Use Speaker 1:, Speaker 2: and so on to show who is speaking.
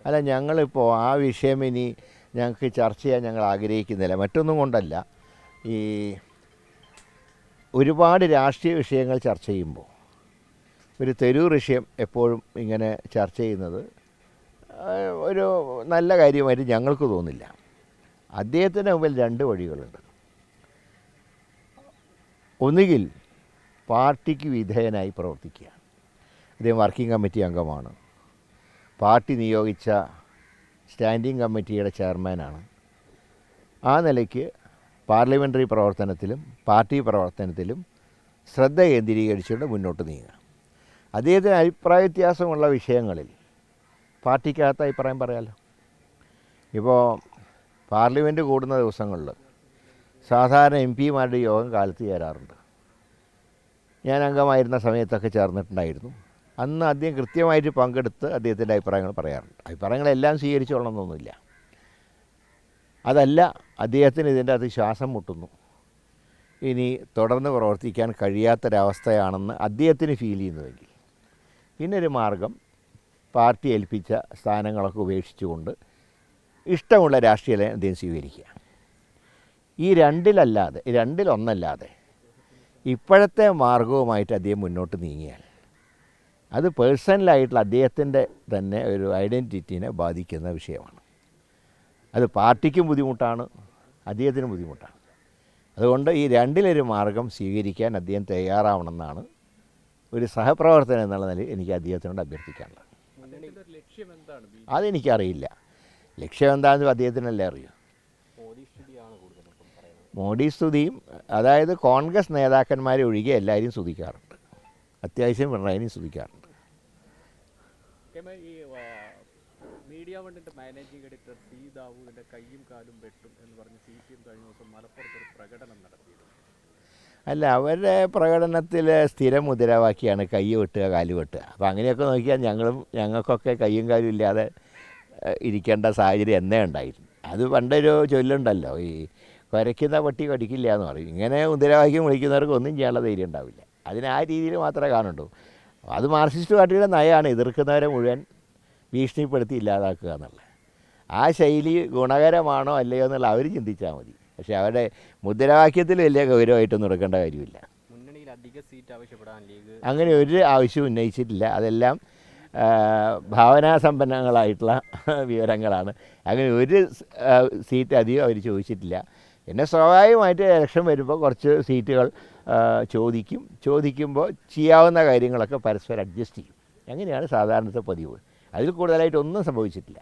Speaker 1: അല്ല, ഞങ്ങളിപ്പോൾ ആ വിഷയം ഇനി ഞങ്ങൾക്ക് ചർച്ച ചെയ്യാൻ ഞങ്ങൾ ആഗ്രഹിക്കുന്നില്ല. മറ്റൊന്നും കൊണ്ടല്ല, ഈ ഒരുപാട് രാഷ്ട്രീയ വിഷയങ്ങൾ ചർച്ച ചെയ്യുമ്പോൾ ഒരു തെരൂർ വിഷയം എപ്പോഴും ഇങ്ങനെ ചർച്ച ചെയ്യുന്നത് ഒരു നല്ല കാര്യമായിട്ട് ഞങ്ങൾക്ക് തോന്നില്ല. അദ്ദേഹത്തിൻ്റെ മുമ്പിൽ രണ്ട് വഴികളുണ്ട്. ഒന്നുകിൽ പാർട്ടിക്ക് വിധേയനായി പ്രവർത്തിക്കുക. അദ്ദേഹം വർക്കിംഗ് കമ്മിറ്റി അംഗമാണ്, പാർട്ടി നിയോഗിച്ച സ്റ്റാൻഡിംഗ് കമ്മിറ്റിയുടെ ചെയർമാനാണ്. ആ നിലയ്ക്ക് പാർലമെൻ്ററി പ്രവർത്തനത്തിലും പാർട്ടി പ്രവർത്തനത്തിലും ശ്രദ്ധ കേന്ദ്രീകരിച്ചുകൊണ്ട് മുന്നോട്ട് നീങ്ങുക. അദ്ദേഹത്തിന് അഭിപ്രായ വ്യത്യാസമുള്ള വിഷയങ്ങളിൽ പാർട്ടിക്കകത്ത് അഭിപ്രായം പറയാമല്ലോ. ഇപ്പോൾ പാർലമെൻറ്റ് കൂടുന്ന ദിവസങ്ങളിൽ സാധാരണ എം പിമാരുടെ യോഗം കാലത്ത് ചേരാറുണ്ട്. ഞാൻ അംഗമായിരുന്ന സമയത്തൊക്കെ ചേർന്നിട്ടുണ്ടായിരുന്നു. അന്ന് അദ്ദേഹം കൃത്യമായിട്ട് പങ്കെടുത്ത് അദ്ദേഹത്തിൻ്റെ അഭിപ്രായങ്ങൾ പറയാറുണ്ട്. അഭിപ്രായങ്ങളെല്ലാം സ്വീകരിച്ചോളണമെന്നൊന്നുമില്ല. അതല്ല, അദ്ദേഹത്തിന് ഇതിൻ്റെ അകത്ത് ശ്വാസം മുട്ടുന്നു, ഇനി തുടർന്ന് പ്രവർത്തിക്കാൻ കഴിയാത്തൊരവസ്ഥയാണെന്ന് അദ്ദേഹത്തിന് ഫീൽ ചെയ്യുന്നതെങ്കിൽ പിന്നൊരു മാർഗം പാർട്ടി ഏൽപ്പിച്ച സ്ഥാനങ്ങളൊക്കെ ഉപേക്ഷിച്ചുകൊണ്ട് ഇഷ്ടമുള്ള രാഷ്ട്രീയ നയം അദ്ദേഹം സ്വീകരിക്കുക. ഈ രണ്ടിലൊന്നല്ലാതെ ഇപ്പോഴത്തെ മാർഗവുമായിട്ട് അദ്ദേഹം മുന്നോട്ട് നീങ്ങിയാൽ അത് പേഴ്സണലായിട്ടുള്ള അദ്ദേഹത്തിൻ്റെ തന്നെ ഒരു ഐഡൻറ്റിറ്റിനെ ബാധിക്കുന്ന വിഷയമാണ്. അത് പാർട്ടിക്കും ബുദ്ധിമുട്ടാണ്, അദ്ദേഹത്തിനും ബുദ്ധിമുട്ടാണ്. അതുകൊണ്ട് ഈ രണ്ടിലൊരു മാർഗം സ്വീകരിക്കാൻ അദ്ദേഹം തയ്യാറാവണമെന്നാണ് ഒരു സഹപ്രവർത്തനം എന്നുള്ള നിലയിൽ എനിക്ക് അദ്ദേഹത്തിനോട് അഭ്യർത്ഥിക്കാനുള്ളത്. അതെനിക്കറിയില്ല. ലക്ഷ്യം എന്താണെന്ന് അദ്ദേഹത്തിനല്ലേ അറിയൂ. മോഡി സ്തുതിയും, അതായത് കോൺഗ്രസ് നേതാക്കന്മാരെ ഒഴികെ എല്ലാവരും സ്തുതിക്കാറുണ്ട്. അത്യാവശ്യം പിണറായിനെയും സ്തുതിക്കാറുണ്ട്.
Speaker 2: ഈ മീഡിയ വണ്ടിൻ്റെ മാനേജിംഗ് എഡിറ്റർ സി ദാവൂദിൻ്റെ കയ്യും കാലും വെട്ടും എന്ന് പറഞ്ഞ് CPM കഴിഞ്ഞ ദിവസം മലപ്പുറത്ത് ഒരു പ്രകടനം നടത്തിയിരുന്നു.
Speaker 1: അല്ല, അവരുടെ പ്രകടനത്തിൽ സ്ഥിരം മുദ്രാവാക്യമാണ് കൈ വെട്ടുക കാല് വെട്ടുക. അപ്പോൾ അങ്ങനെയൊക്കെ നോക്കിയാൽ ഞങ്ങൾക്കൊക്കെ കയ്യും കാലും ഇല്ലാതെ ഇരിക്കേണ്ട സാഹചര്യം എന്നേ ഉണ്ടായിരുന്നു. അത് പണ്ടൊരു ചൊല്ലുണ്ടല്ലോ, ഈ കുരയ്ക്കുന്ന പട്ടി കടിക്കില്ല എന്ന് പറയും. ഇങ്ങനെ മുദ്രാവാക്യം വിളിക്കുന്നവർക്ക് ഒന്നും ചെയ്യാനുള്ള ധൈര്യം ഉണ്ടാവില്ല. അതിന് ആ രീതിയിൽ മാത്രമേ കാണുള്ളൂ. അത് മാർക്സിസ്റ്റ് പാർട്ടിയുടെ നയമാണ്, എതിർക്കുന്നവരെ മുഴുവൻ ഭീഷണിപ്പെടുത്തി ഇല്ലാതാക്കുക എന്നുള്ളത്. ആ ശൈലി ഗുണകരമാണോ അല്ലയോ എന്നുള്ള അവർ ചിന്തിച്ചാൽ മതി. പക്ഷേ അവരുടെ മുദ്രാവാക്യത്തിൽ വലിയ ഗൗരവമായിട്ടൊന്നും എടുക്കേണ്ട കാര്യമില്ല.
Speaker 2: മുന്നണിയിൽ അധിക സീറ്റ് ആവശ്യപ്പെടാൻ ലീഗ്
Speaker 1: അങ്ങനെ ഒരു ആവശ്യവും ഉന്നയിച്ചിട്ടില്ല. അതെല്ലാം ഭാവനാസമ്പന്നങ്ങളായിട്ടുള്ള വിവരങ്ങളാണ്. അങ്ങനെ ഒരു സീറ്റ് അധികം അവർ ചോദിച്ചിട്ടില്ല. പിന്നെ സ്വാഭാവികമായിട്ട് ഇലക്ഷൻ വരുമ്പോൾ കുറച്ച് സീറ്റുകൾ ചോദിക്കുമ്പോൾ ചെയ്യാവുന്ന കാര്യങ്ങളൊക്കെ പരസ്പരം അഡ്ജസ്റ്റ് ചെയ്യും. അങ്ങനെയാണ് സാധാരണത്തെ പതിവ്. അതിൽ കൂടുതലായിട്ടൊന്നും സംഭവിച്ചിട്ടില്ല.